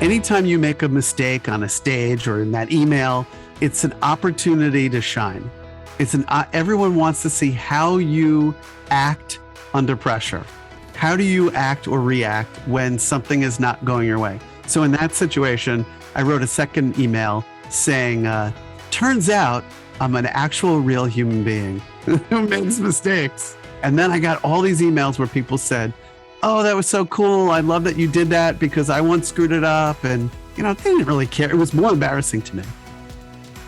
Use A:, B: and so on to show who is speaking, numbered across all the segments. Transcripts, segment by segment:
A: Anytime you make a mistake on a stage or in that email, it's an opportunity to shine. Everyone wants to see how you act under pressure. How do you act or react when something is not going your way? So in that situation, I wrote a second email saying, turns out I'm an actual real human being who makes mistakes. And then I got all these emails where people said, oh, that was so cool. I love that you did that because I once screwed it up. And, they didn't really care. It was more embarrassing to me.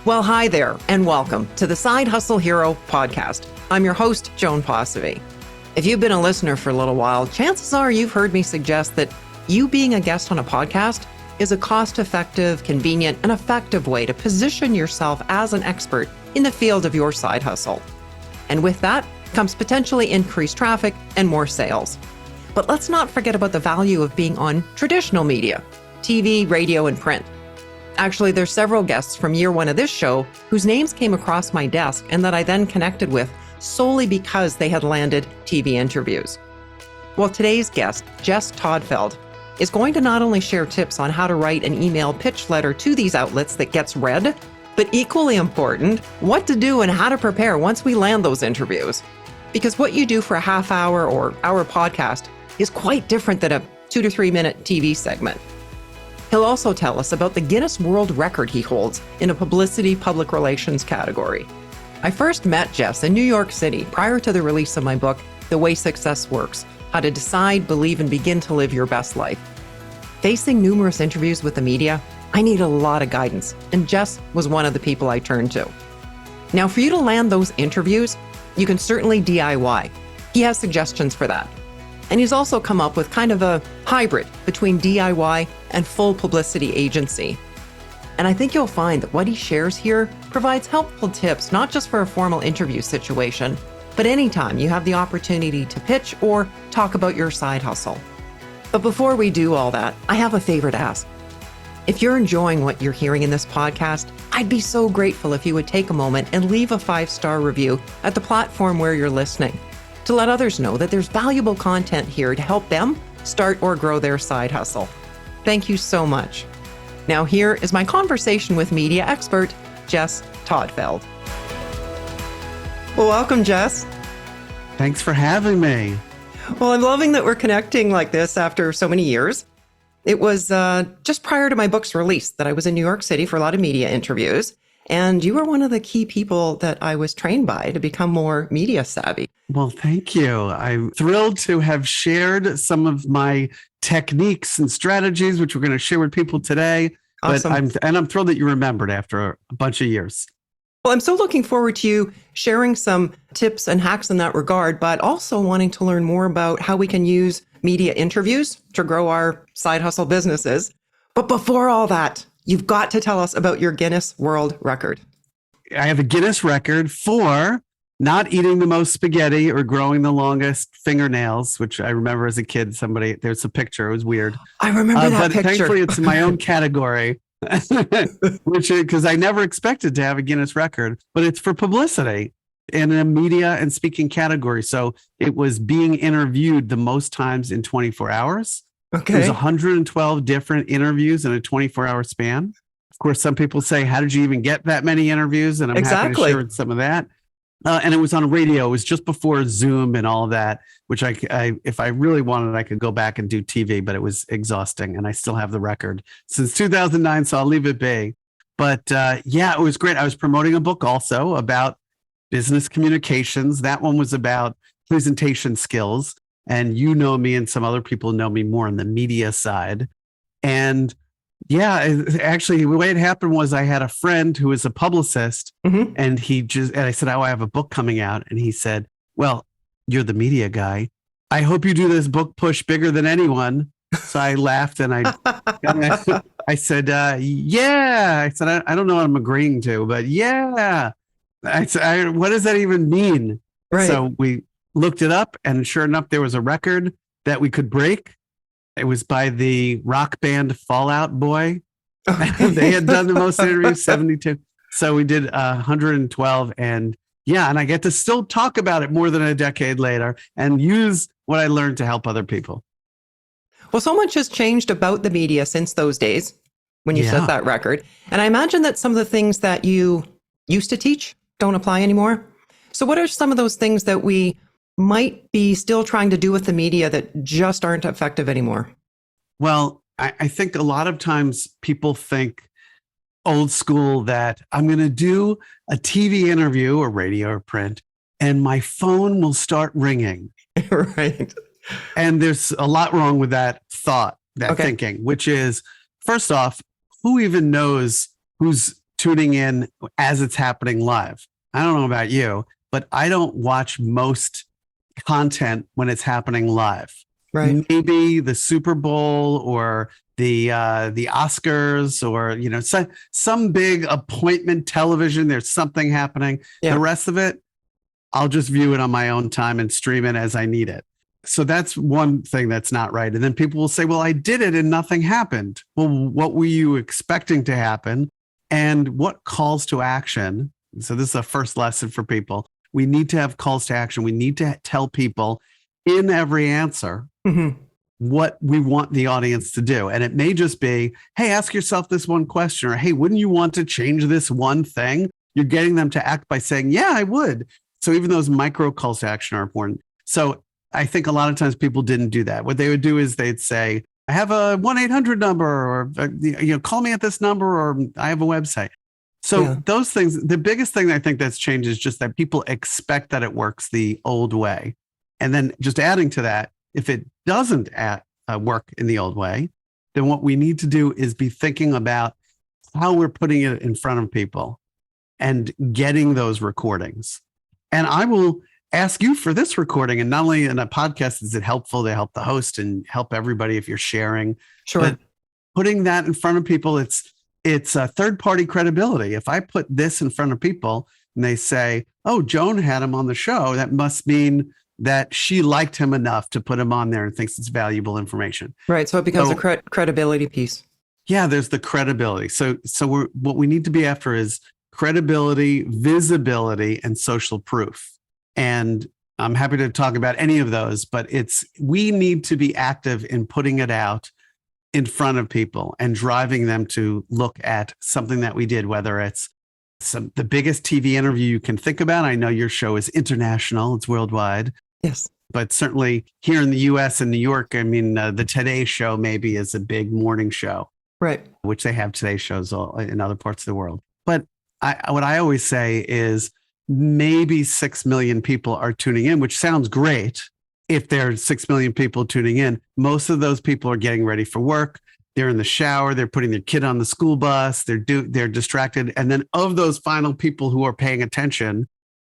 B: Well, hi there, and welcome to the Side Hustle Hero podcast. I'm your host, Joan Posivy. If you've been a listener for a little while, chances are you've heard me suggest that you being a guest on a podcast is a cost-effective, convenient, and effective way to position yourself as an expert in the field of your side hustle. And with that comes potentially increased traffic and more sales. But let's not forget about the value of being on traditional media, TV, radio, and print. Actually, there's several guests from year one of this show whose names came across my desk and that I then connected with solely because they had landed TV interviews. Well, today's guest, Jess Todtfeld, is going to not only share tips on how to write an email pitch letter to these outlets that gets read, but equally important, what to do and how to prepare once we land those interviews. Because what you do for a half hour or hour podcast is quite different than a 2 to 3 minute TV segment. He'll also tell us about the Guinness World Record he holds in a publicity public relations category. I first met Jess in New York City prior to the release of my book, The Way Success Works: How to Decide, Believe, and Begin to Live Your Best Life. Facing numerous interviews with the media, I need a lot of guidance, and Jess was one of the people I turned to. Now, for you to land those interviews, you can certainly DIY. He has suggestions for that. And he's also come up with kind of a hybrid between DIY and full publicity agency. And I think you'll find that what he shares here provides helpful tips, not just for a formal interview situation, but anytime you have the opportunity to pitch or talk about your side hustle. But before we do all that, I have a favor to ask. If you're enjoying what you're hearing in this podcast, I'd be so grateful if you would take a moment and leave a 5-star review at the platform where you're listening, to let others know that there's valuable content here to help them start or grow their side hustle. Thank you so much. Now here is my conversation with media expert, Jess Todtfeld. Well, welcome, Jess.
A: Thanks for having me.
B: Well, I'm loving that we're connecting like this after so many years. It was just prior to my book's release that I was in New York City for a lot of media interviews. And you were one of the key people that I was trained by to become more media savvy.
A: Well, thank you. I'm thrilled to have shared some of my techniques and strategies, which we're going to share with people today.
B: Awesome.
A: But I'm thrilled that you remembered after a bunch of years.
B: Well, I'm so looking forward to you sharing some tips and hacks in that regard, but also wanting to learn more about how we can use media interviews to grow our side hustle businesses. But before all that, you've got to tell us about your Guinness World Record.
A: I have a Guinness record for not eating the most spaghetti or growing the longest fingernails, which I remember as a kid, there's a picture, it was weird.
B: I remember that picture.
A: But thankfully it's in my own category, because I never expected to have a Guinness record, but it's for publicity in a media and speaking category. So it was being interviewed the most times in 24 hours.
B: Okay.
A: There's 112 different interviews in a 24-hour span. Of course, some people say, how did you even get that many interviews? And I'm happy to share some of that. And it was on radio. It was just before Zoom and all of that, which I if I really wanted, I could go back and do TV, but it was exhausting. And I still have the record since 2009, so I'll leave it be. But yeah, it was great. I was promoting a book also about business communications. That one was about presentation skills. And you know me and some other people know me more on the media side. And yeah, actually, the way it happened was I had a friend who was a publicist, and I said, oh, I have a book coming out. And he said, well, you're the media guy. I hope you do this book push bigger than anyone. So I laughed and I said, yeah. I said, I don't know what I'm agreeing to, but yeah. I said, what does that even mean?
B: Right.
A: So we looked it up, and sure enough, there was a record that we could break. It was by the rock band Fall Out Boy. They had done the most interviews, 72. So we did 112. And yeah, and I get to still talk about it more than a decade later and use what I learned to help other people.
B: Well, so much has changed about the media since those days when you set that record. And I imagine that some of the things that you used to teach don't apply anymore. So what are some of those things that we might be still trying to do with the media that just aren't effective anymore?
A: Well, I think a lot of times people think old school that I'm going to do a TV interview or radio or print and my phone will start ringing.
B: Right.
A: And there's a lot wrong with that thought, that thinking, which is, first off, who even knows who's tuning in as it's happening live? I don't know about you, but I don't watch most content when it's happening live.
B: Right.
A: Maybe the Super Bowl or the Oscars or, some big appointment television. There's something happening.
B: Yeah.
A: The rest of it, I'll just view it on my own time and stream it as I need it. So that's one thing that's not right. And then people will say, well, I did it and nothing happened. Well, what were you expecting to happen? And what calls to action? So this is a first lesson for people. We need to have calls to action. We need to tell people in every answer what we want the audience to do. And it may just be, hey, ask yourself this one question, or hey, wouldn't you want to change this one thing? You're getting them to act by saying, yeah, I would. So even those micro calls to action are important. So I think a lot of times people didn't do that. What they would do is they'd say, I have a 1-800 number, or call me at this number, or I have a website. So those things, the biggest thing I think that's changed is just that people expect that it works the old way. And then just adding to that, if it doesn't work in the old way, then what we need to do is be thinking about how we're putting it in front of people and getting those recordings. And I will ask you for this recording. And not only in a podcast is it helpful to help the host and help everybody if you're sharing, but putting that in front of people, it's a third-party credibility. If I put this in front of people and they say, oh, Joan had him on the show, that must mean that she liked him enough to put him on there and thinks it's valuable information.
B: Right. So it becomes a credibility piece. Yeah,
A: there's the credibility. So what we need to be after is credibility, visibility, and social proof. And I'm happy to talk about any of those, but we need to be active in putting it out in front of people and driving them to look at something that we did, whether it's the biggest TV interview you can think about. I know your show is international, it's worldwide.
B: Yes.
A: But certainly here in the US and New York, I mean, the Today Show maybe is a big morning show.
B: Right.
A: Which they have Today shows in other parts of the world. But what I always say is maybe 6 million people are tuning in, which sounds great. If there's 6 million people tuning in, most of those people are getting ready for work. They're in the shower. They're putting their kid on the school bus. They're distracted. And then of those final people who are paying attention,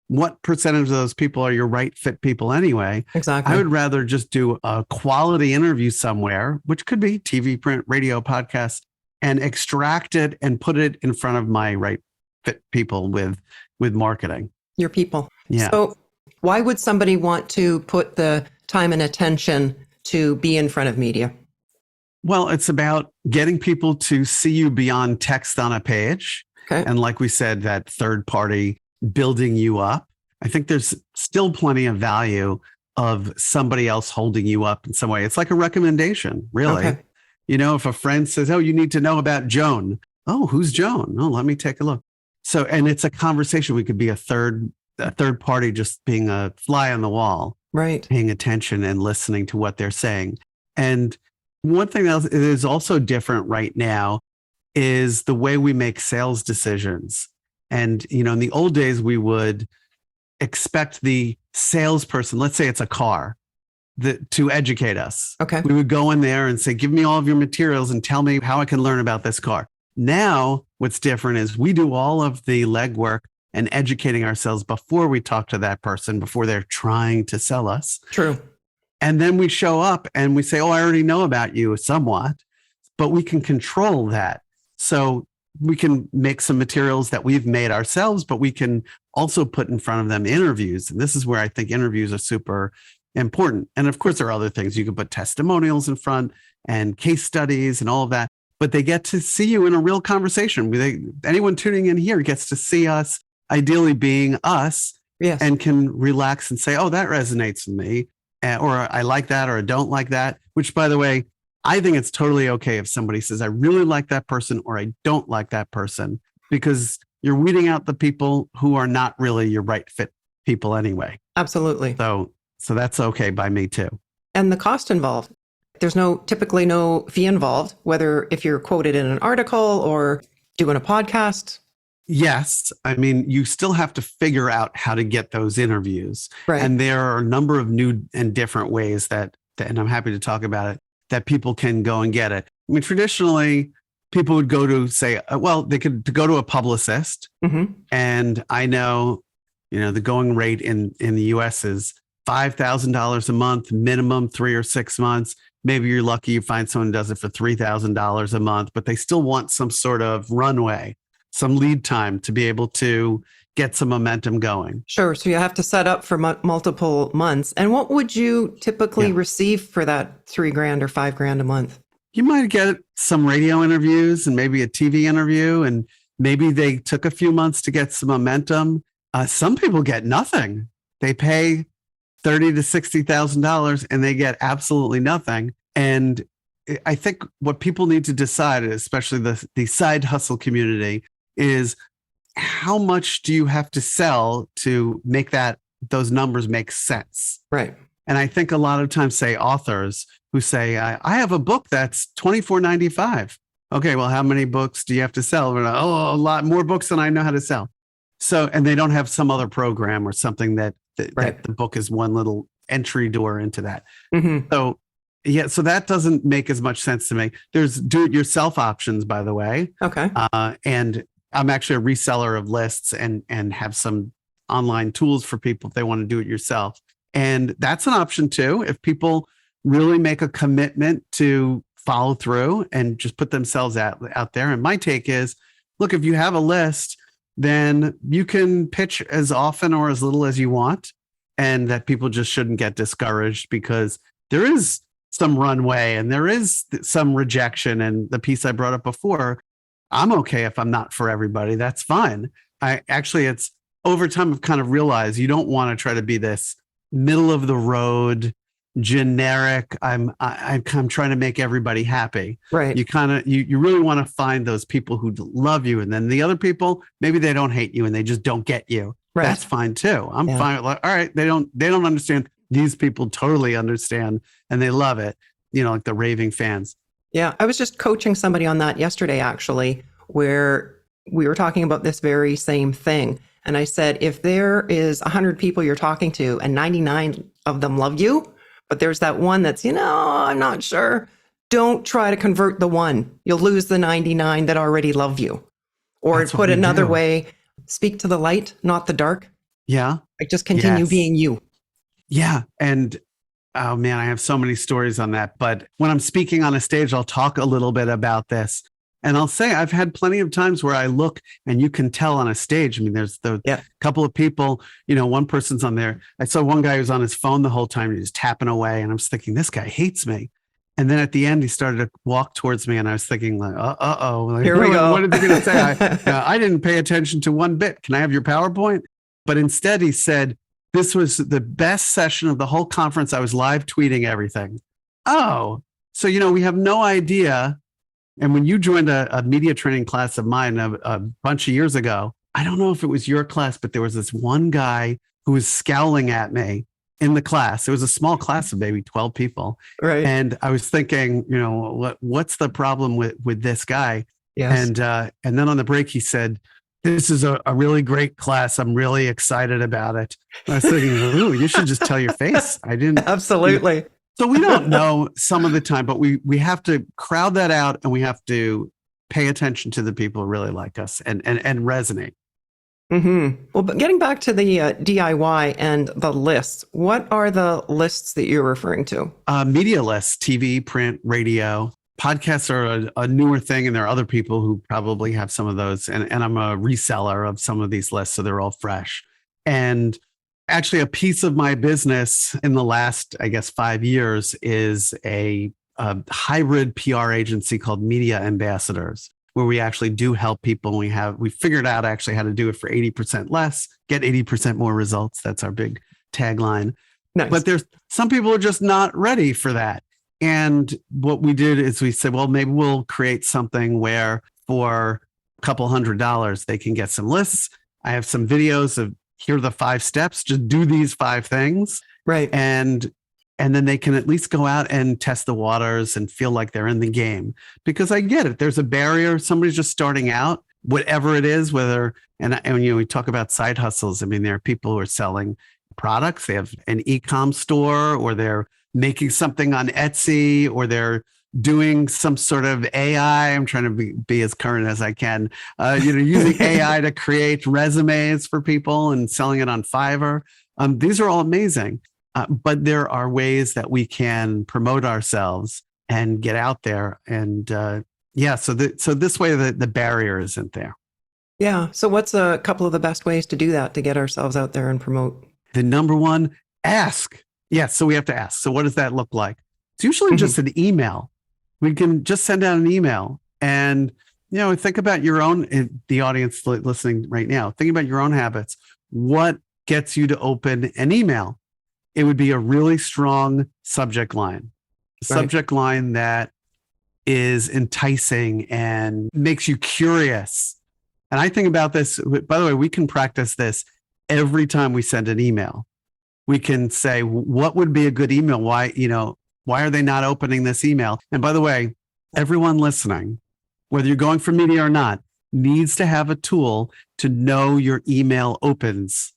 A: what percentage of those people are your right fit people anyway?
B: Exactly.
A: I would rather just do a quality interview somewhere, which could be TV, print, radio, podcast, and extract it and put it in front of my right fit people with marketing.
B: Your people.
A: Yeah.
B: So why would somebody want to put the time and attention to be in front of media?
A: Well, it's about getting people to see you beyond text on a page.
B: Okay.
A: And like we said, that third party building you up. I think there's still plenty of value of somebody else holding you up in some way. It's like a recommendation, really. Okay. If a friend says, oh, you need to know about Joan. Oh, who's Joan? Oh, let me take a look. So, and it's a conversation. We could be a third party just being a fly on the wall,
B: right? Paying
A: attention and listening to what they're saying. And one thing that is also different right now is the way we make sales decisions. And, in the old days, we would expect the salesperson, let's say it's a car, to educate us.
B: Okay.
A: We would go in there and say, give me all of your materials and tell me how I can learn about this car. Now, what's different is we do all of the legwork and educating ourselves before we talk to that person, before they're trying to sell us.
B: True.
A: And then we show up and we say, oh, I already know about you somewhat, but we can control that. So we can make some materials that we've made ourselves, but we can also put in front of them interviews. And this is where I think interviews are super important. And of course, there are other things. You can put testimonials in front and case studies and all of that, but they get to see you in a real conversation. Anyone tuning in here gets to see us, ideally being us,
B: yes,
A: and can relax and say, oh, that resonates with me. Or I like that, or I don't like that, which, by the way, I think it's totally okay if somebody says, I really like that person or I don't like that person, because you're weeding out the people who are not really your right fit people anyway.
B: Absolutely.
A: So that's okay by me too.
B: And the cost involved. There's typically no fee involved, whether if you're quoted in an article or doing a podcast.
A: Yes. I mean, you still have to figure out how to get those interviews.
B: Right.
A: And there are a number of new and different ways that, and I'm happy to talk about it, that people can go and get it. I mean, traditionally, people would go to say, they could go to a publicist.
B: Mm-hmm.
A: And I know, the going rate in the US is $5,000 a month, minimum 3 or 6 months. Maybe you're lucky you find someone who does it for $3,000 a month, but they still want some sort of runway, some lead time to be able to get some momentum going.
B: Sure. So you have to set up for multiple months. And what would you typically receive for that $3,000 or $5,000 a month?
A: You might get some radio interviews and maybe a TV interview, and maybe they took a few months to get some momentum. Some people get nothing. They pay $30,000 to $60,000 and they get absolutely nothing. And I think what people need to decide, especially the side hustle community, is how much do you have to sell to make those numbers make sense?
B: Right.
A: And I think a lot of times, say authors who say, I have a book that's $24.95. Okay, well, how many books do you have to sell? A lot more books than I know how to sell. So, and they don't have some other program or something that the book is one little entry door into that.
B: Mm-hmm.
A: So that doesn't make as much sense to me. There's do-it-yourself options, by the way.
B: Okay.
A: And I'm actually a reseller of lists and have some online tools for people if they want to do it yourself. And that's an option too. If people really make a commitment to follow through and just put themselves out there. And my take is, look, if you have a list, then you can pitch as often or as little as you want. And that people just shouldn't get discouraged, because there is some runway and there is some rejection. And the piece I brought up before, I'm okay if I'm not for everybody. That's fine. It's over time I've kind of realized you don't want to try to be this middle of the road, generic. I'm trying to make everybody happy.
B: Right.
A: You really want to find those people who love you, and then the other people, maybe they don't hate you and they just don't get you. Right. That's fine too. I'm fine. Like, all right, they don't understand. These people totally understand and they love it. Like the raving fans.
B: Yeah, I was just coaching somebody on that yesterday, actually, where we were talking about this very same thing. And I said, if there is 100 people you're talking to and 99 of them love you, but there's that one that's, I'm not sure, don't try to convert the one. You'll lose the 99 that already love you. Or that's put another way, speak to the light, not the dark.
A: Yeah.
B: Like just continue being you.
A: Yeah. And oh man, I have so many stories on that. But when I'm speaking on a stage, I'll talk a little bit about this. And I'll say I've had plenty of times where I look and you can tell on a stage. I mean, there's the couple of people, one person's on there. I saw one guy who's on his phone the whole time. He was tapping away. And I'm just thinking, this guy hates me. And then at the end, he started to walk towards me. And I was thinking, like, like,
B: here we go.
A: What is he going to say? I didn't pay attention to one bit. Can I have your PowerPoint? But instead, he said, this was the best session of the whole conference. I was live tweeting everything. Oh, so, we have no idea. And when you joined a media training class of mine a bunch of years ago, I don't know if it was your class, but there was this one guy who was scowling at me in the class. It was a small class of maybe 12 people.
B: Right.
A: And I was thinking, what's the problem with this guy?
B: Yes.
A: And then on the break, he said, this is a really great class. I'm really excited about it. And I was thinking, ooh, you should just tell your face. I didn't.
B: Absolutely.
A: So we don't know some of the time, but we have to crowd that out, and we have to pay attention to the people who really like us and resonate.
B: Mm-hmm. Well, but getting back to the DIY and the lists, what are the lists that you're referring to?
A: Media lists, TV, print, radio. Podcasts are a newer thing, and there are other people who probably have some of those. And I'm a reseller of some of these lists, so they're all fresh. And actually, a piece of my business in the last, 5 years is a hybrid PR agency called Media Ambassadors, where we actually do help people. We figured out actually how to do it for 80% less, get 80% more results. That's our big tagline.
B: Nice.
A: But there's some people are just not ready for that. And what we did is we said, well, maybe we'll create something where for a couple $100, they can get some lists. I have some videos of here are the 5 steps. Just do these 5 things.
B: Right.
A: And then they can at least go out and test the waters and feel like they're in the game. Because I get it. There's a barrier. Somebody's just starting out, whatever it is, whether, and we talk about side hustles. I mean, there are people who are selling products. They have an e-com store, or they're making something on Etsy, or they're doing some sort of AI. I'm trying to be as current as I can, using AI to create resumes for people and selling it on Fiverr. These are all amazing. But there are ways that we can promote ourselves and get out there. And so this way the barrier isn't there.
B: Yeah. So what's a couple of the best ways to do that, to get ourselves out there and promote?
A: The number one, ask. Yes. So we have to ask. So what does that look like? It's usually just an email. We can just send out an email and, think about your own, the audience listening right now, think about your own habits. What gets you to open an email? It would be a really strong subject line, subject line that is enticing and makes you curious. And I think about this, by the way, we can practice this every time we send an email. We can say, what would be a good email? Why are they not opening this email? And by the way, everyone listening, whether you're going for media or not, needs to have a tool to know your email opens,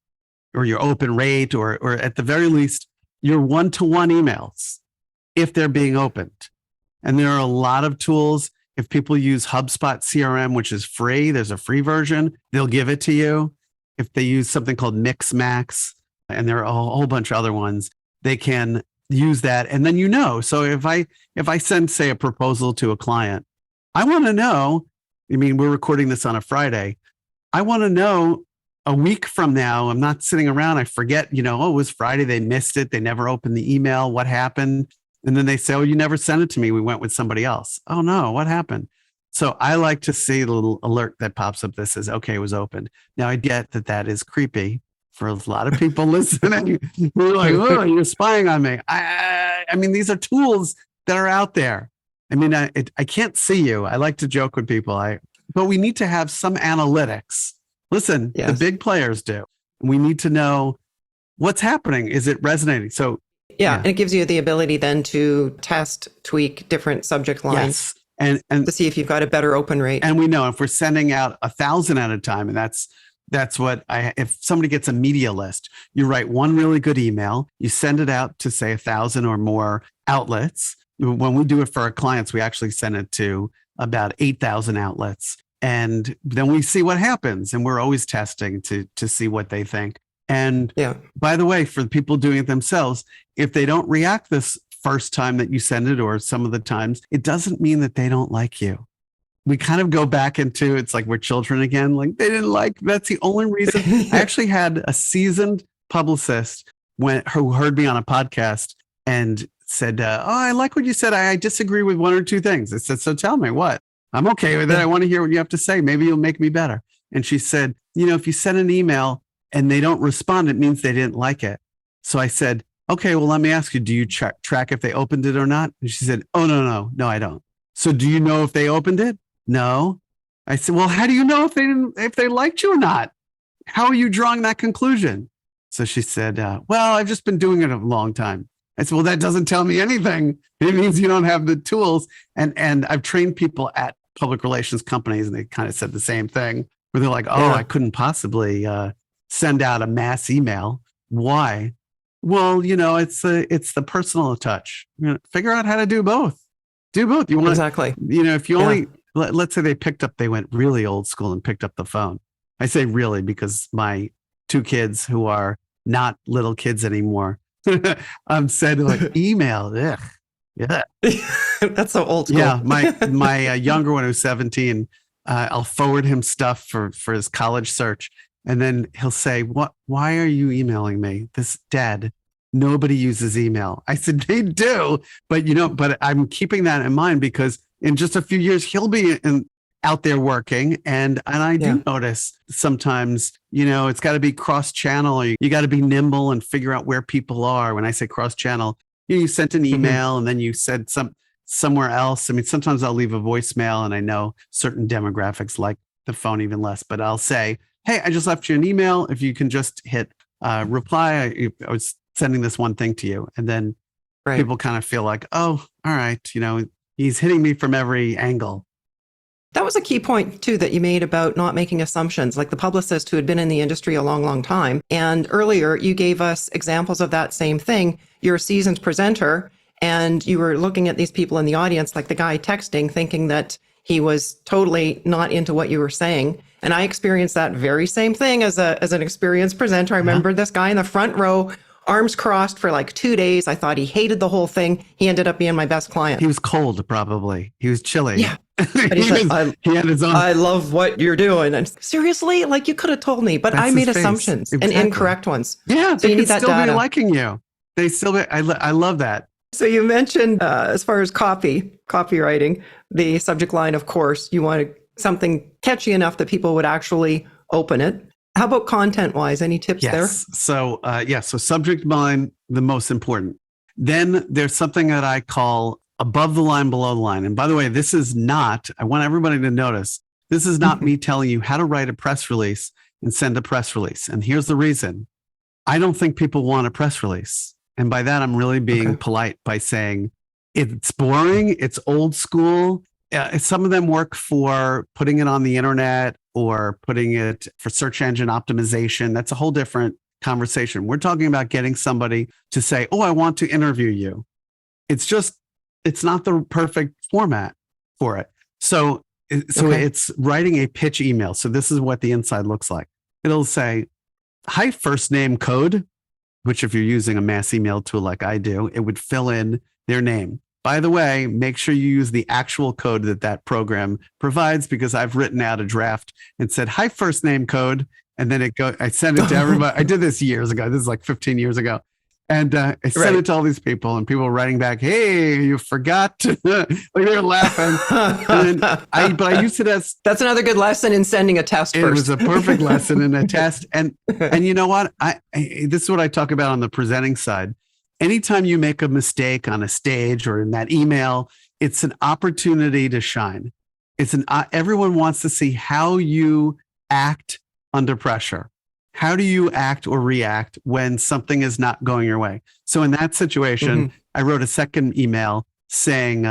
A: or your open rate, or at the very least, your one-to-one emails, if they're being opened. And there are a lot of tools. If people use HubSpot CRM, which is free, there's a free version, they'll give it to you. If they use something called Mixmax, and there are a whole bunch of other ones, they can use that. And then, so if I send, say, a proposal to a client, I want to know, we're recording this on a Friday. I want to know a week from now, I'm not sitting around. I forget, it was Friday. They missed it. They never opened the email. What happened? And then they say, oh, you never sent it to me. We went with somebody else. Oh no, what happened? So I like to see the little alert that pops up that says, okay, it was opened. Now I get that is creepy for a lot of people listening. We're like, oh, you're spying on me. These are tools that are out there. I can't see you. I like to joke with people. But we need to have some analytics. Listen, The big players do. We need to know what's happening. Is it resonating? So,
B: and it gives you the ability then to test, tweak different subject lines, and to see if you've got a better open rate.
A: And we know if we're sending out 1,000 at a time, and that's what if somebody gets a media list, you write one really good email, you send it out to say 1,000 or more outlets. When we do it for our clients, we actually send it to about 8,000 outlets. And then we see what happens. And we're always testing to see what they think. And by the way, for the people doing it themselves, if they don't react this first time that you send it, or some of the times, it doesn't mean that they don't like you. We kind of go back into, it's like we're children again. Like they didn't like, that's the only reason. I actually had a seasoned publicist who heard me on a podcast and said, I like what you said. I disagree with 1 or 2 things. I said, so tell me what. I'm okay with it. I want to hear what you have to say. Maybe you'll make me better. And she said, if you send an email and they don't respond, it means they didn't like it. So I said, okay, well, let me ask you, do you track if they opened it or not? And she said, oh, no, I don't. So do you know if they opened it? No. I said, well, how do you know if they liked you or not? How are you drawing that conclusion? So she said, well, I've just been doing it a long time. I said, well, that doesn't tell me anything. It means you don't have the tools. And I've trained people at public relations companies, and they kind of said the same thing, where they're like, I couldn't possibly send out a mass email. Why? Well, it's the personal touch. Figure out how to do both. Do both. You want
B: exactly.
A: If you only, let's say they went really old school and picked up the phone. I say really because my 2 kids, who are not little kids anymore, said like email. Ugh. Yeah.
B: That's so old school.
A: Yeah. My younger one, who's 17, I'll forward him stuff for his college search. And then he'll say, why are you emailing me? This Dad, nobody uses email. I said, they do, but but I'm keeping that in mind because in just a few years, he'll be out there working. And I do notice sometimes, it's got to be cross-channel. You got to be nimble and figure out where people are. When I say cross-channel, you sent an email and then you said somewhere else. I mean, sometimes I'll leave a voicemail and I know certain demographics like the phone even less, but I'll say, hey, I just left you an email. If you can just hit reply, I was sending this one thing to you. And then people kind of feel like, oh, all right, he's hitting me from every angle.
B: That was a key point, too, that you made about not making assumptions, like the publicist who had been in the industry a long, long time. And earlier, you gave us examples of that same thing. You're a seasoned presenter, and you were looking at these people in the audience, like the guy texting, thinking that he was totally not into what you were saying. And I experienced that very same thing as an experienced presenter. I remember this guy in the front row, arms crossed for like 2 days. I thought he hated the whole thing. He ended up being my best client.
A: He was cold, probably. He was chilly.
B: Yeah. But he had his own. I love what you're doing. And seriously, like you could have told me, but I made assumptions and incorrect ones.
A: Yeah, so you need that data. Be liking you. They still be. I love that.
B: So you mentioned as far as copywriting, the subject line, of course, you want something catchy enough that people would actually open it. How about content-wise? Any tips there?
A: So, so subject line, the most important. Then there's something that I call above the line, below the line. And by the way, this is not, I want everybody to notice, this is not me telling you how to write a press release and send a press release. And here's the reason. I don't think people want a press release. And by that, I'm really being polite by saying it's boring, it's old school. Some of them work for putting it on the internet or putting it for search engine optimization. That's a whole different conversation. We're talking about getting somebody to say, oh, I want to interview you. It's not the perfect format for it. So it's writing a pitch email. So this is what the inside looks like. It'll say, hi, first name code, which if you're using a mass email tool like I do, it would fill in their name. By the way, make sure you use the actual code that program provides, because I've written out a draft and said, hi, first name code. And then I sent it to everybody. I did this years ago. This is like 15 years ago. And I sent it to all these people, and people were writing back, hey, you forgot. Like they were laughing. But I used it as...
B: That's another good lesson in sending a test first.
A: It was a perfect lesson in a test. And you know what? This is what I talk about on the presenting side. Anytime you make a mistake on a stage or in that email, it's an opportunity to shine. Everyone wants to see how you act under pressure. How do you act or react when something is not going your way? So in that situation, I wrote a second email saying,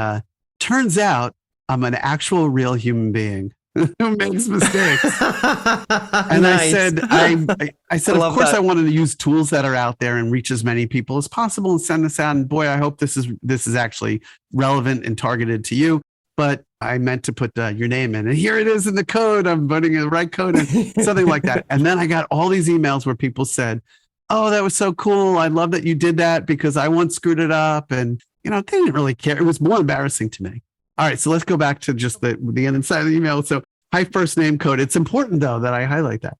A: turns out I'm an actual real human being who makes mistakes. And
B: nice.
A: I said, of course, I wanted to use tools that are out there and reach as many people as possible and send this out. And boy, I hope this is actually relevant and targeted to you. But I meant to put your name in, and here it is in the code. I'm putting the right code and something like that. And then I got all these emails where people said, oh, that was so cool. I love that you did that because I once screwed it up. And, they didn't really care. It was more embarrassing to me. All right. So let's go back to just the inside of the email. So hi, first name code. It's important though that I highlight that,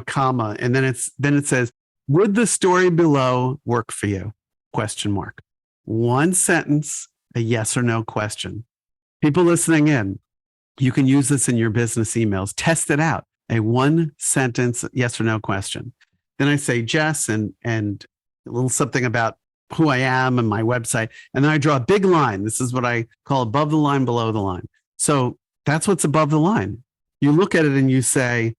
A: comma. And then it says, would the story below work for you? ? One sentence, a yes or no question. People listening in, you can use this in your business emails. Test it out. A one sentence, yes or no question. Then I say, Jess, and a little something about who I am and my website. And then I draw a big line. This is what I call above the line, below the line. So that's what's above the line. You look at it and you say,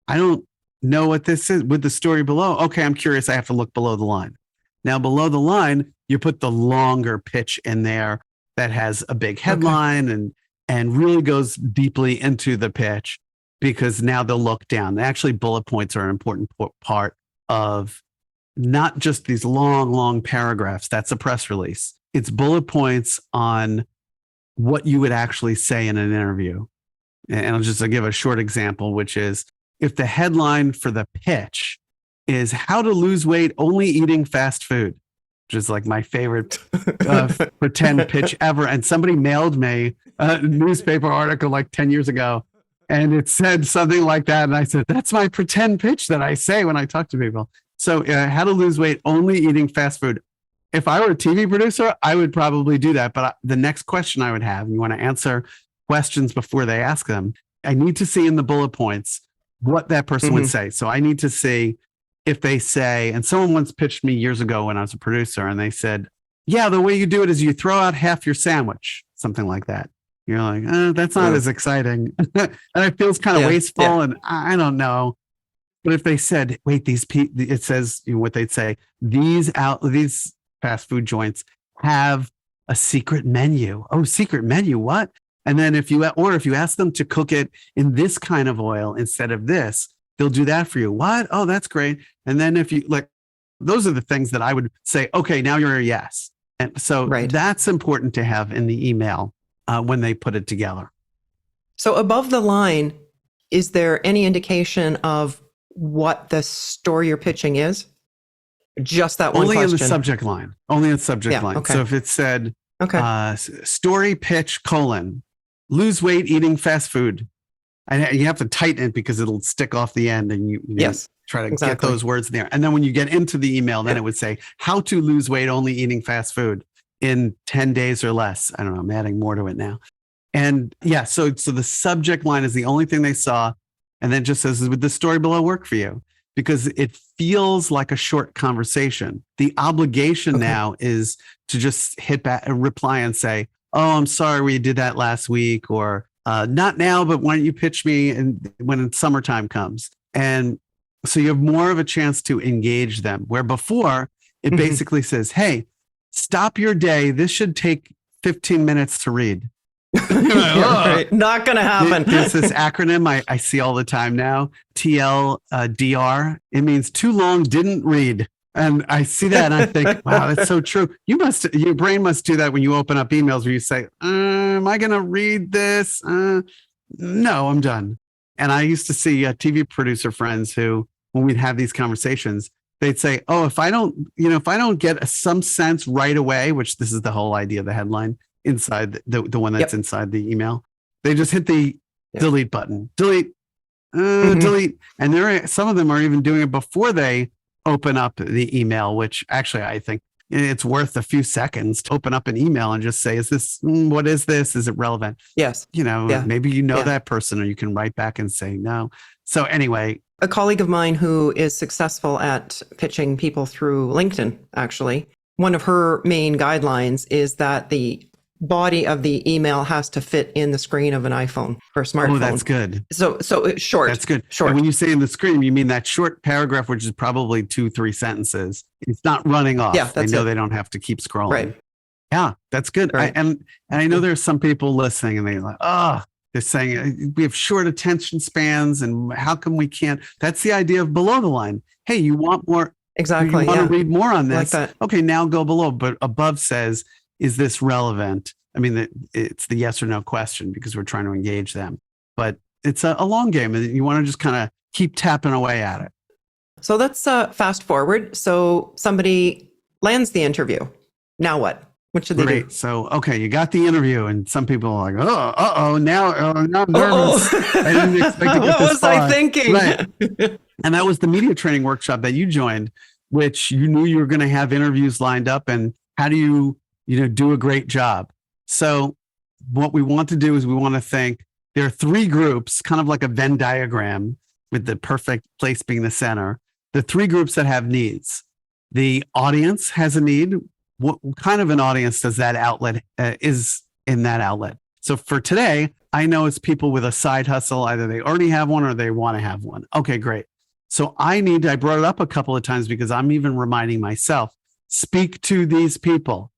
A: I don't know what this is with the story below. Okay, I'm curious. I have to look below the line. Now, below the line, you put the longer pitch in there that has a big headline and really goes deeply into the pitch, because now they'll look down. Actually, bullet points are an important part of not just these long paragraphs. That's a press release. It's bullet points on what you would actually say in an interview. And I'll just give a short example, which is if the headline for the pitch is how to lose weight only eating fast food, which is like my favorite pretend pitch ever. And somebody mailed me a newspaper article like 10 years ago, and it said something like that. And I said, that's my pretend pitch that I say when I talk to people. So how to lose weight only eating fast food. If I were a TV producer, I would probably do that. But the next question I would have, and you want to answer questions before they ask them, I need to see in the bullet points what that person would say. So I need to see if they say, and someone once pitched me years ago when I was a producer, and they said, Yeah, the way you do it is you throw out half your sandwich, something like that. You're like, that's not as exciting. And it feels kind of wasteful. And I don't know. But if they said, wait, it says what they'd say, these fast food joints have a secret menu. Oh, secret menu, what? And then if you ask them to cook it in this kind of oil instead of this, they'll do that for you. What? Oh, that's great. And then if you like, those are the things that I would say, okay, now you're a yes. And so that's important to have in the email when they put it together.
B: So above the line, is there any indication of what the story you're pitching is? Just that one
A: Only
B: question?
A: In the subject line. Only in the subject line. Okay. So if it said, story pitch : lose weight eating fast food. And you have to tighten it because it'll stick off the end, and you try to get those words in there. And then when you get into the email, then it would say how to lose weight only eating fast food in 10 days or less. I don't know. I'm adding more to it now. And so the subject line is the only thing they saw. And then it just says, would the story below work for you? Because it feels like a short conversation. The obligation now is to just hit back, reply and say, oh, I'm sorry we did that last week, or not now, but why don't you pitch me when summertime comes? And so you have more of a chance to engage them, where before it basically says, hey, stop your day. This should take 15 minutes to read.
B: Right. Not going to happen.
A: There's this acronym I see all the time now, TLDR. It means too long, didn't read. And I see that and I think, wow, that's so true. Your brain must do that when you open up emails where you say, am I going to read this? No, I'm done. And I used to see TV producer friends who, when we'd have these conversations, they'd say, oh, if I don't get some sense right away, which this is the whole idea of the headline, inside the one that's inside the email, they just hit the delete button, delete. And some of them are even doing it before they open up the email, which actually I think it's worth a few seconds to open up an email and just say, what is this? Is it relevant?
B: Yes.
A: Maybe that person, or you can write back and say no. So anyway,
B: a colleague of mine who is successful at pitching people through LinkedIn, actually, one of her main guidelines is that the body of the email has to fit in the screen of an iPhone or smartphone.
A: Oh, that's good.
B: So it's short.
A: That's good.
B: Short.
A: And when you say in the screen, you mean that short paragraph, which is probably 2-3 sentences. It's not running off.
B: Yeah, that's
A: they don't have to keep scrolling.
B: Right.
A: Yeah, that's good.
B: Right.
A: And I know there's some people listening and they're like, they're saying we have short attention spans, and how come we can't? That's the idea of below the line. Hey, you want more?
B: Exactly.
A: You want to read more on this?
B: Like that.
A: Okay, now go below. But above says, is this relevant? I mean, it's the yes or no question because we're trying to engage them. But it's a long game, and you want to just kind of keep tapping away at it.
B: So let's fast forward. So somebody lands the interview. Now what? What should they do?
A: So, okay, you got the interview, and some people are like, now I'm nervous. I didn't expect to get
B: what
A: this
B: was
A: far.
B: I thinking?
A: Right. And that was the media training workshop that you joined, which you knew you were going to have interviews lined up, and how do you do a great job? So what we want to do is we want to think there are 3 groups, kind of like a Venn diagram with the perfect place being the center. The 3 groups that have needs. The audience has a need. What kind of an audience does that outlet is in that outlet? So for today, I know it's people with a side hustle. Either they already have one or they want to have one. Okay, great. So I brought it up a couple of times because I'm even reminding myself, speak to these people.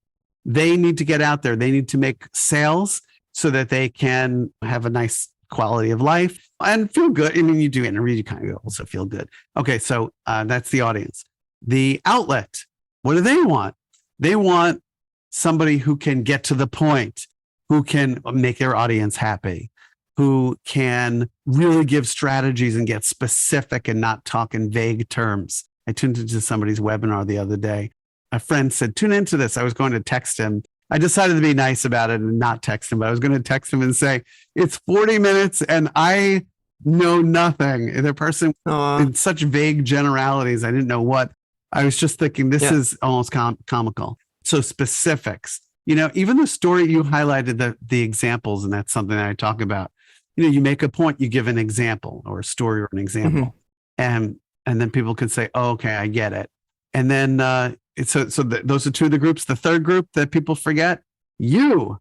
A: They need to get out there. They need to make sales so that they can have a nice quality of life and feel good. I mean, you do interview, you kind of also feel good. Okay, so that's the audience. The outlet, what do they want? They want somebody who can get to the point, who can make their audience happy, who can really give strategies and get specific and not talk in vague terms. I tuned into somebody's webinar the other day. A friend said, tune into this. I was going to text him. I decided to be nice about it and not text him, but I was going to text him and say, it's 40 minutes and I know nothing. The person in such vague generalities, I didn't know what. I was just thinking this is almost comical. So specifics, even the story you highlighted, the examples, and that's something that I talk about. You make a point, you give an example or a story or an example, and then people can say, oh, okay, I get it. And then those are two of the groups. The third group that people forget, you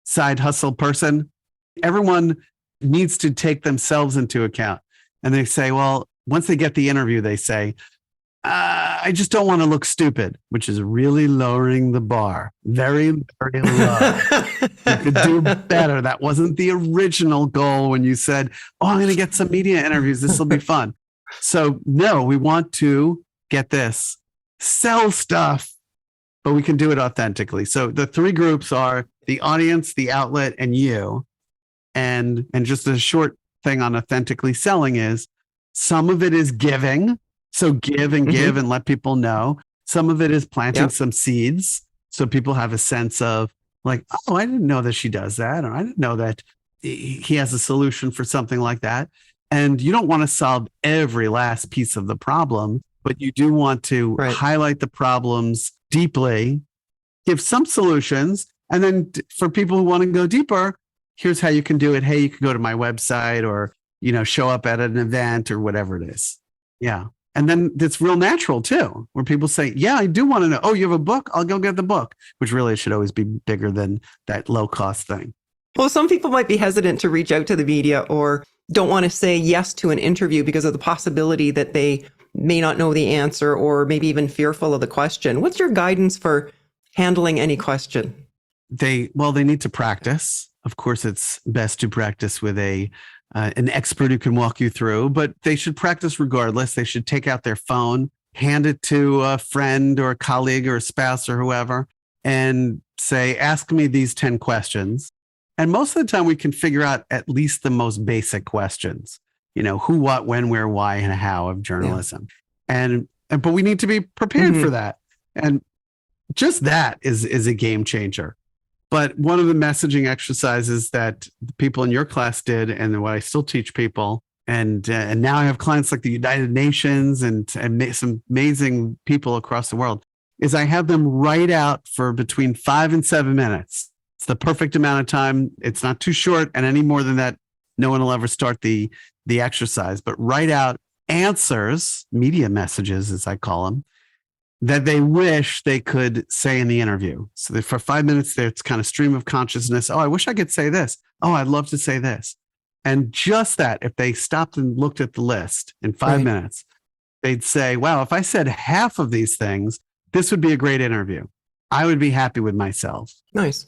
A: side hustle person, everyone needs to take themselves into account. And they say, well, once they get the interview, they say, I just don't want to look stupid, which is really lowering the bar. Very, very low. You could do better. That wasn't the original goal when you said, oh, I'm going to get some media interviews. This will be fun. So no, we want to get this, sell stuff, but we can do it authentically. So the three groups are the audience, the outlet, and you. And just a short thing on authentically selling is some of it is giving. So give and give and let people know. Some of it is planting some seeds. So people have a sense of like, oh, I didn't know that she does that. Or I didn't know that he has a solution for something like that. And you don't want to solve every last piece of the problem, but you do want to highlight the problems deeply, give some solutions. And then for people who want to go deeper, here's how you can do it. Hey, you can go to my website or, show up at an event or whatever it is. Yeah. And then it's real natural too, where people say, yeah, I do want to know. Oh, you have a book? I'll go get the book, which really should always be bigger than that low cost thing.
B: Well, some people might be hesitant to reach out to the media or don't want to say yes to an interview because of the possibility that they may not know the answer or maybe even fearful of the question. What's your guidance for handling any question?
A: They need to practice. Of course, it's best to practice with an expert who can walk you through, but they should practice regardless. They should take out their phone, hand it to a friend or a colleague or a spouse or whoever, and say, ask me these 10 questions. And most of the time we can figure out at least the most basic questions, who, what, when, where, why, and how of journalism. Yeah. But we need to be prepared for that. And just that is a game changer. But one of the messaging exercises that the people in your class did, and what I still teach people, and now I have clients like the United Nations and some amazing people across the world, is I have them write out for between 5 and 7 minutes. It's the perfect amount of time. It's not too short, and any more than that, no one will ever start the exercise. But write out answers, media messages, as I call them, that they wish they could say in the interview. So that for 5 minutes there, it's kind of stream of consciousness. Oh, I wish I could say this. Oh, I'd love to say this. And just that, if they stopped and looked at the list in 5 minutes, they'd say, wow, if I said half of these things, this would be a great interview. I would be happy with myself.
B: Nice.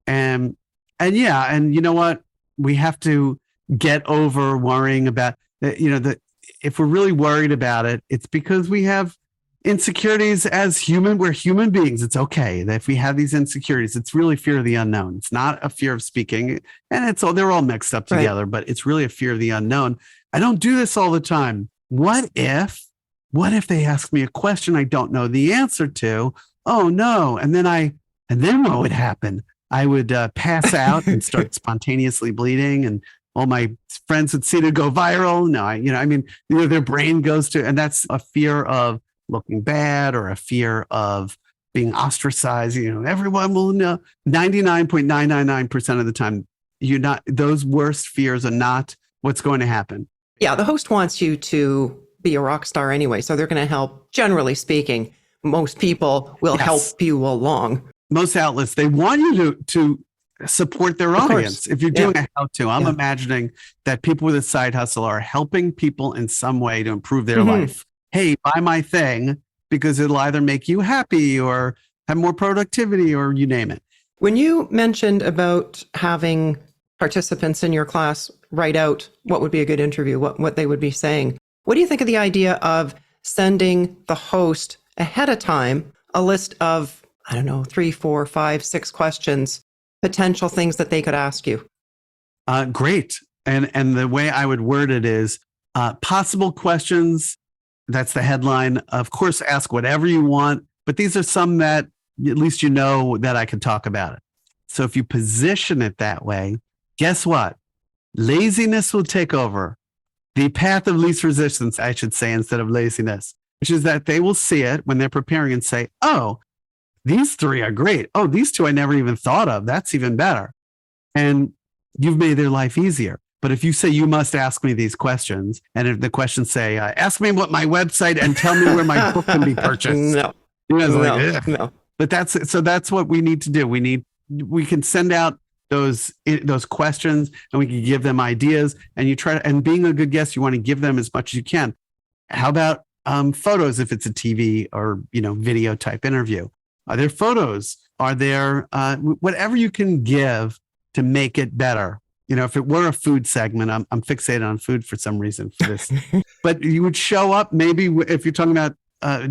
A: And you know what? We have to get over worrying about, if we're really worried about it, it's because we have insecurities we're human beings. It's okay that if we have these insecurities, it's really fear of the unknown. It's not a fear of speaking, and they're all mixed up together, but it's really a fear of the unknown. I don't do this all the time. What if they ask me a question I don't know the answer to? Oh no. And then what would happen? I would pass out and start spontaneously bleeding, and all my friends would see it go viral. No, their brain goes to, and that's a fear of looking bad or a fear of being ostracized. Everyone will know. 99.999% of the time, those worst fears are not what's going to happen.
B: Yeah, the host wants you to be a rock star anyway, so they're going to help. Generally speaking, most people will help you along. Most
A: outlets, they want you to support their audience. If you're doing a how-to, I'm imagining that people with a side hustle are helping people in some way to improve their life. Hey, buy my thing because it'll either make you happy or have more productivity or you name it.
B: When you mentioned about having participants in your class write out what would be a good interview, what they would be saying, what do you think of the idea of sending the host ahead of time a list of, 3, 4, 5, 6 questions, potential things that they could ask you?
A: Great. And the way I would word it is possible questions. That's the headline. Of course, ask whatever you want, but these are some that at least that I can talk about it. So if you position it that way, guess what? Laziness will take over. The path of least resistance, I should say, instead of laziness, which is that they will see it when they're preparing and say, oh, these 3 are great. Oh, these 2 I never even thought of. That's even better. And you've made their life easier. But if you say you must ask me these questions, and if the questions say, ask me what my website and tell me where my book can be purchased. You guys are like, ugh.
B: No.
A: But that's what we need to do. We can send out those questions and we can give them ideas, and being a good guest, you want to give them as much as you can. How about photos if it's a TV or video type interview? Are there photos? Are there whatever you can give to make it better? If it were a food segment, I'm fixated on food for some reason for this, but you would show up maybe if you're talking about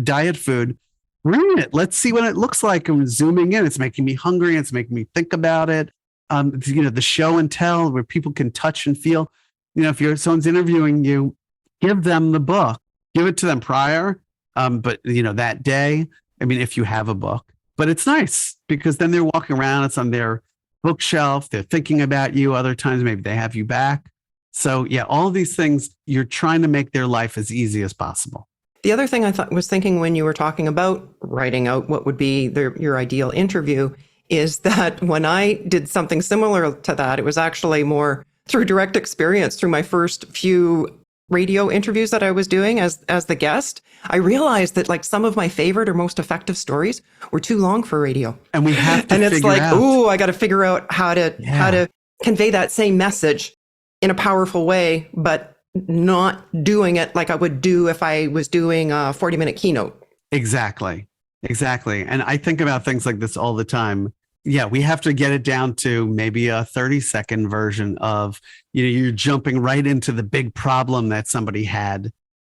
A: diet food, bring it. Let's see what it looks like. I'm zooming in. It's making me hungry. It's making me think about it. The show and tell where people can touch and feel. If someone's interviewing you, give them the book. Give it to them prior, but that day. I mean, if you have a book, but it's nice because then they're walking around. It's on their bookshelf. They're thinking about you. Other times, maybe they have you back. So yeah, all these things, you're trying to make their life as easy as possible.
B: The other thing I was thinking when you were talking about writing out what would be your ideal interview is that when I did something similar to that, it was actually more through direct experience through my first few radio interviews that I was doing as the guest. I realized that like some of my favorite or most effective stories were too long for radio.
A: And we have to
B: and it's like, I got to figure out how to convey that same message in a powerful way, but not doing it like I would do if I was doing a 40-minute keynote.
A: Exactly. And I think about things like this all the time. Yeah, we have to get it down to maybe a 30-second version of, you're jumping right into the big problem that somebody had.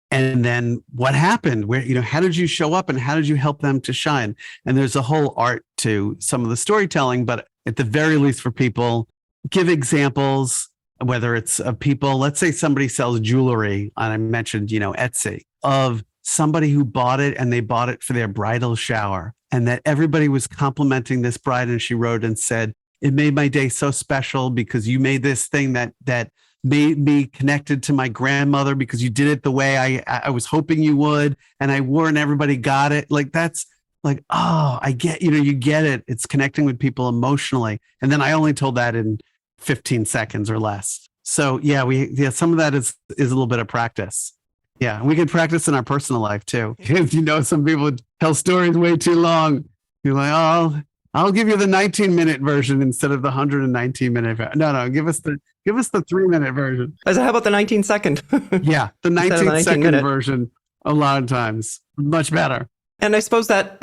A: And then what happened? Where, how did you show up and how did you help them to shine? And there's a whole art to some of the storytelling, but at the very least for people, give examples, whether it's of people, let's say somebody sells jewelry, and I mentioned, Etsy, of somebody who bought it and they bought it for their bridal shower, and that everybody was complimenting this bride, and she wrote and said, it made my day so special because you made this thing that made me connected to my grandmother because you did it the way I was hoping you would, and I wore it and everybody got it. Like, that's like, oh, I get, you get it. It's connecting with people emotionally. And then I only told that in 15 seconds or less. So yeah, some of that is a little bit of practice. Yeah, we can practice in our personal life too. If some people tell stories way too long, you're like, oh, I'll give you the 19-minute version instead of the 119-minute. No, give us the 3-minute version.
B: How about the 19-second?
A: Yeah, the 19-second version. A lot of times, much better.
B: And I suppose that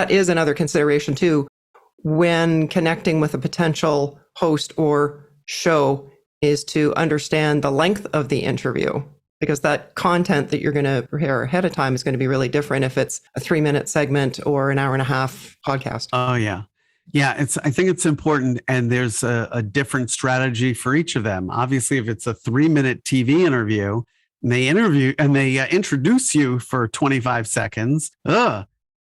B: is another consideration too, when connecting with a potential host or show, is to understand the length of the interview, because that content that you're going to prepare ahead of time is going to be really different if it's a 3-minute segment or an hour and a half podcast.
A: Oh yeah. Yeah. I think it's important. And there's a different strategy for each of them. Obviously, if it's a 3-minute TV interview and they introduce you for 25 seconds,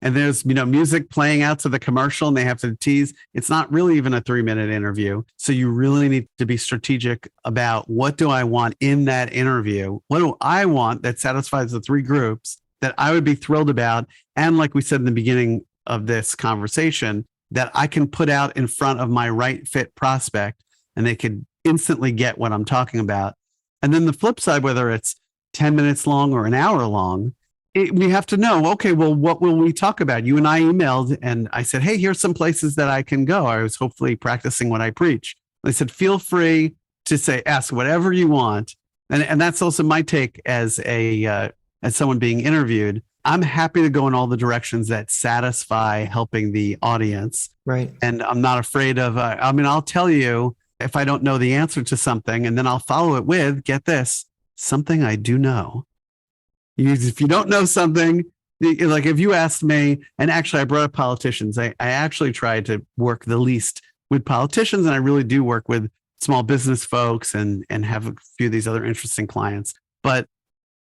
A: and there's, music playing out to the commercial and they have to tease, it's not really even a 3-minute interview. So you really need to be strategic about, what do I want in that interview? What do I want that satisfies the 3 groups that I would be thrilled about? And like we said in the beginning of this conversation, that I can put out in front of my right fit prospect and they could instantly get what I'm talking about. And then the flip side, whether it's 10 minutes long or an hour long, we have to know, okay, well, what will we talk about? You and I emailed and I said, hey, here's some places that I can go. I was hopefully practicing what I preach. They said, feel free to ask whatever you want. And that's also my take as someone being interviewed. I'm happy to go in all the directions that satisfy helping the audience.
B: Right. And
A: I'm not afraid of, I'll tell you if I don't know the answer to something, and then I'll follow it with, get this, something I do know. If you don't know something, like if you asked me, and actually I brought up politicians, I actually tried to work the least with politicians, and I really do work with small business folks and have a few of these other interesting clients. But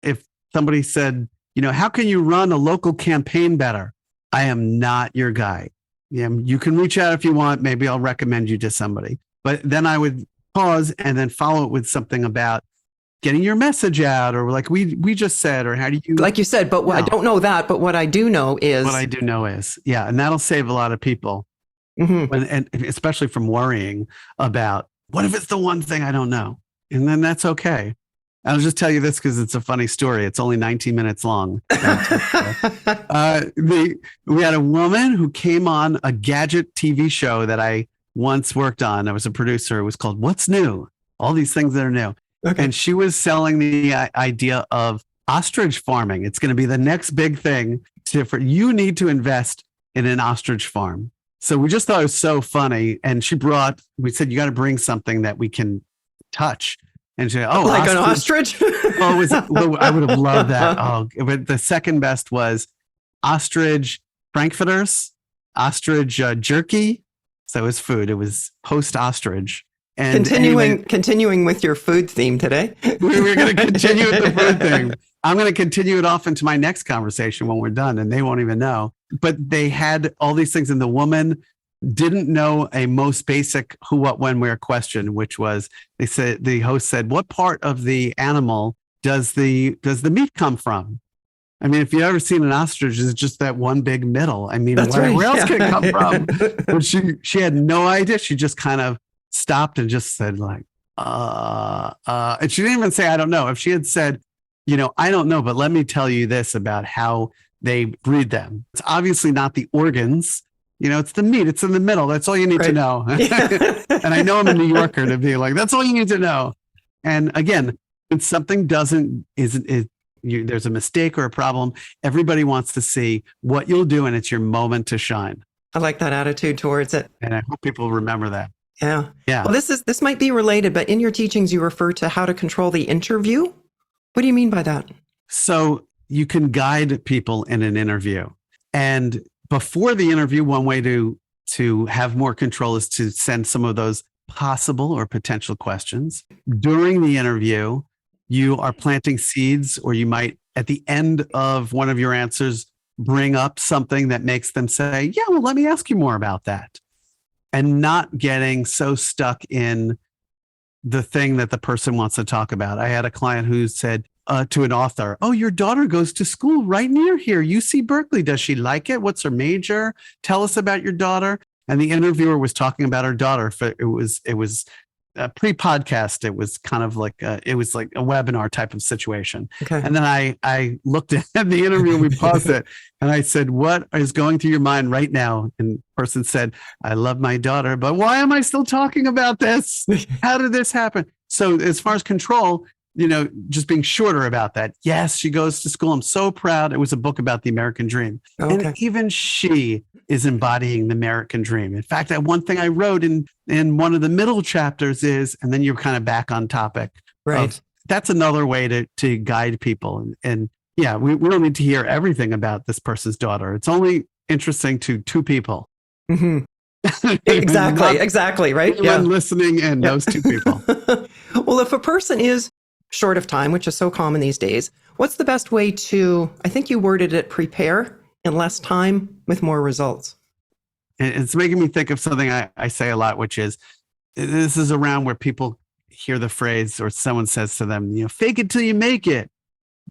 A: if somebody said, how can you run a local campaign better? I am not your guy. You can reach out if you want. Maybe I'll recommend you to somebody. But then I would pause and then follow it with something about getting your message out, or like we just said, or how do you,
B: like you said, but I don't know that, but what I do know is, yeah. And that'll save a lot of people, and especially from worrying about, what if it's the one thing I don't know? And then that's okay.
A: I'll just tell you this because it's a funny story. It's only 19 minutes long. We had a woman who came on a gadget TV show that I once worked on. I was a producer. It was called What's New? All these things that are new.
B: Okay.
A: And she was selling the idea of ostrich farming. It's going to be the next big thing. You need to invest in an ostrich farm. So we just thought it was so funny. And we said, you got to bring something that we can touch. And she said, oh,
B: like an ostrich?
A: I would have loved that. Oh, but the second best was ostrich frankfurters, ostrich jerky. So it was food. It was post ostrich. And
B: continuing with your food theme today.
A: We were going to continue with the food thing. I'm going to continue it off into my next conversation when we're done, and they won't even know. But they had all these things, and the woman didn't know a most basic who, what, when, where question, which was, the host said, what part of the animal does the meat come from? I mean, if you've ever seen an ostrich, it's just that one big middle. I mean, where else can it come from? But she had no idea. She just kind of stopped and just said like, and she didn't even say, I don't know. If she had said, I don't know, but let me tell you this about how they breed them. It's obviously not the organs. It's the meat. It's in the middle. That's all you need to know. And I know I'm a New Yorker to be like, that's all you need to know. And again, when something there's a mistake or a problem, everybody wants to see what you'll do, and it's your moment to shine.
B: I like that attitude towards it.
A: And I hope people remember that.
B: Yeah.
A: Yeah.
B: Well, this might be related, but in your teachings, you refer to how to control the interview. What do you mean by that?
A: So you can guide people in an interview. And before the interview, one way to have more control is to send some of those possible or potential questions. During the interview, you are planting seeds, or you might, at the end of one of your answers, bring up something that makes them say, yeah, well, let me ask you more about that. And not getting so stuck in the thing that the person wants to talk about. I had a client who said to an author, oh, your daughter goes to school right near here, UC Berkeley. Does she like it? What's her major? Tell us about your daughter. And the interviewer was talking about her daughter. It was a pre-podcast. It was kind of like a webinar type of situation.
B: Okay.
A: And then I looked at the interview, we paused it, and I said, what is going through your mind right now? And the person said, I love my daughter, but why am I still talking about this? How did this happen? So as far as control, just being shorter about that. Yes, she goes to school. I'm so proud. It was a book about the American dream. Okay. And even she is embodying the American dream. In fact, that one thing I wrote in one of the middle chapters is, and then you're kind of back on topic.
B: Right.
A: That's another way to guide people. And yeah, we don't need to hear everything about this person's daughter. It's only interesting to two people.
B: Mm-hmm. Exactly. Right.
A: Everyone listening and those two people.
B: Well, if a person is short of time, which is so common these days, what's the best way to, I think you worded it, prepare in less time with more results?
A: And it's making me think of something I say a lot, which is, this is around where people hear the phrase, or someone says to them, fake it till you make it.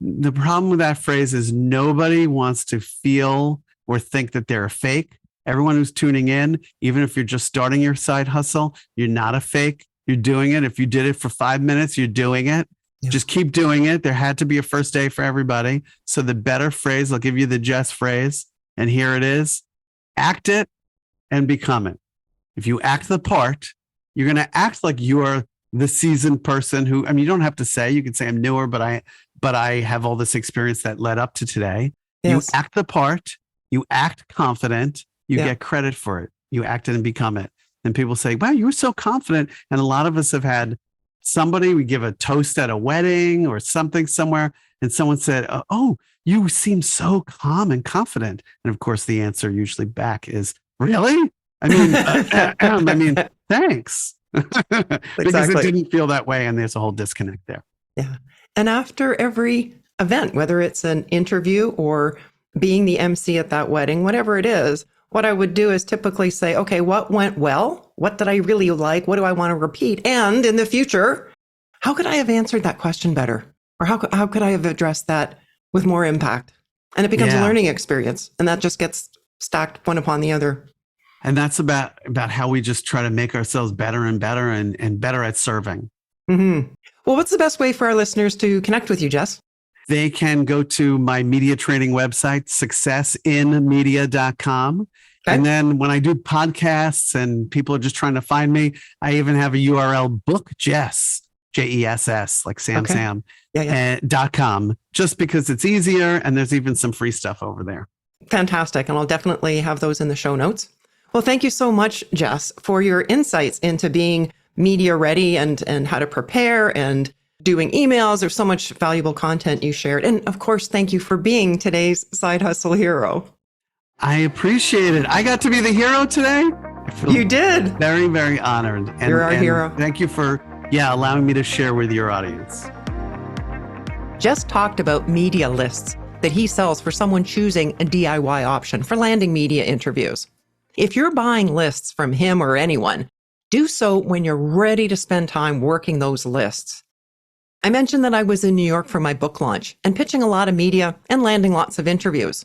A: The problem with that phrase is nobody wants to feel or think that they're a fake. Everyone who's tuning in, even if you're just starting your side hustle, you're not a fake. You're doing it. If you did it for 5 minutes, you're doing it. Yeah. Just keep doing it. There had to be a first day for everybody. So the better phrase, I'll give you the Jess phrase, and here it is: act it and become it. If you act the part, you're going to act like you're the seasoned person who, you don't have to say, you can say I'm newer, but I have all this experience that led up to today. Yes. You act the part, you act confident, you get credit for it. You act it and become it. And people say, wow, you were so confident. And a lot of us have had somebody, we give a toast at a wedding or something somewhere, and someone said, oh, you seem so calm and confident. And of course, the answer usually back is, really? Thanks. Because it didn't feel that way, and there's a whole disconnect there.
B: Yeah. And after every event, whether it's an interview or being the MC at that wedding, whatever it is, what I would do is typically say, okay, what went well? What did I really like? What do I want to repeat? And in the future, how could I have answered that question better? Or how could I have addressed that with more impact? And it becomes a learning experience, and that just gets stacked one upon the other.
A: And that's about how we just try to make ourselves better and better and better at serving.
B: Mm-hmm. Well, what's the best way for our listeners to connect with you, Jess?
A: They can go to my media training website, successinmedia.com. Okay. And then when I do podcasts and people are just trying to find me, I even have a URL, book Jess, Jess, like Sam, .com, just because it's easier. And there's even some free stuff over there.
B: Fantastic. And I'll definitely have those in the show notes. Well, thank you so much, Jess, for your insights into being media ready and how to prepare and doing emails. There's so much valuable content you shared. And of course, thank you for being today's Side Hustle hero.
A: I appreciate it. I got to be the hero today.
B: You did.
A: Very, very honored. And,
B: you're our hero.
A: Thank you for, allowing me to share with your audience.
B: Jess talked about media lists that he sells for someone choosing a DIY option for landing media interviews. If you're buying lists from him or anyone, do so when you're ready to spend time working those lists. I mentioned that I was in New York for my book launch and pitching a lot of media and landing lots of interviews.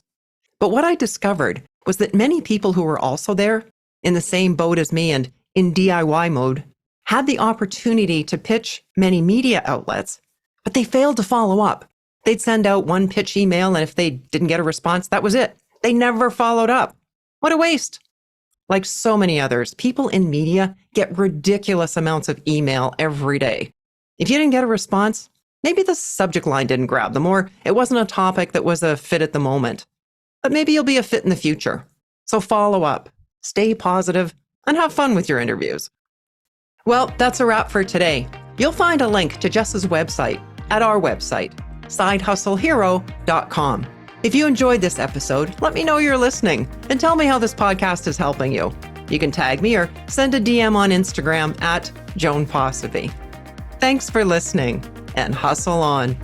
B: But what I discovered was that many people who were also there in the same boat as me and in DIY mode had the opportunity to pitch many media outlets, but they failed to follow up. They'd send out one pitch email, and if they didn't get a response, that was it. They never followed up. What a waste. Like so many others, people in media get ridiculous amounts of email every day. If you didn't get a response, maybe the subject line didn't grab them, or it wasn't a topic that was a fit at the moment. But maybe you'll be a fit in the future. So follow up, stay positive, and have fun with your interviews. Well, that's a wrap for today. You'll find a link to Jess's website at our website, sidehustlehero.com. If you enjoyed this episode, let me know you're listening and tell me how this podcast is helping you. You can tag me or send a DM on Instagram at Joan Posivy. Thanks for listening and hustle on.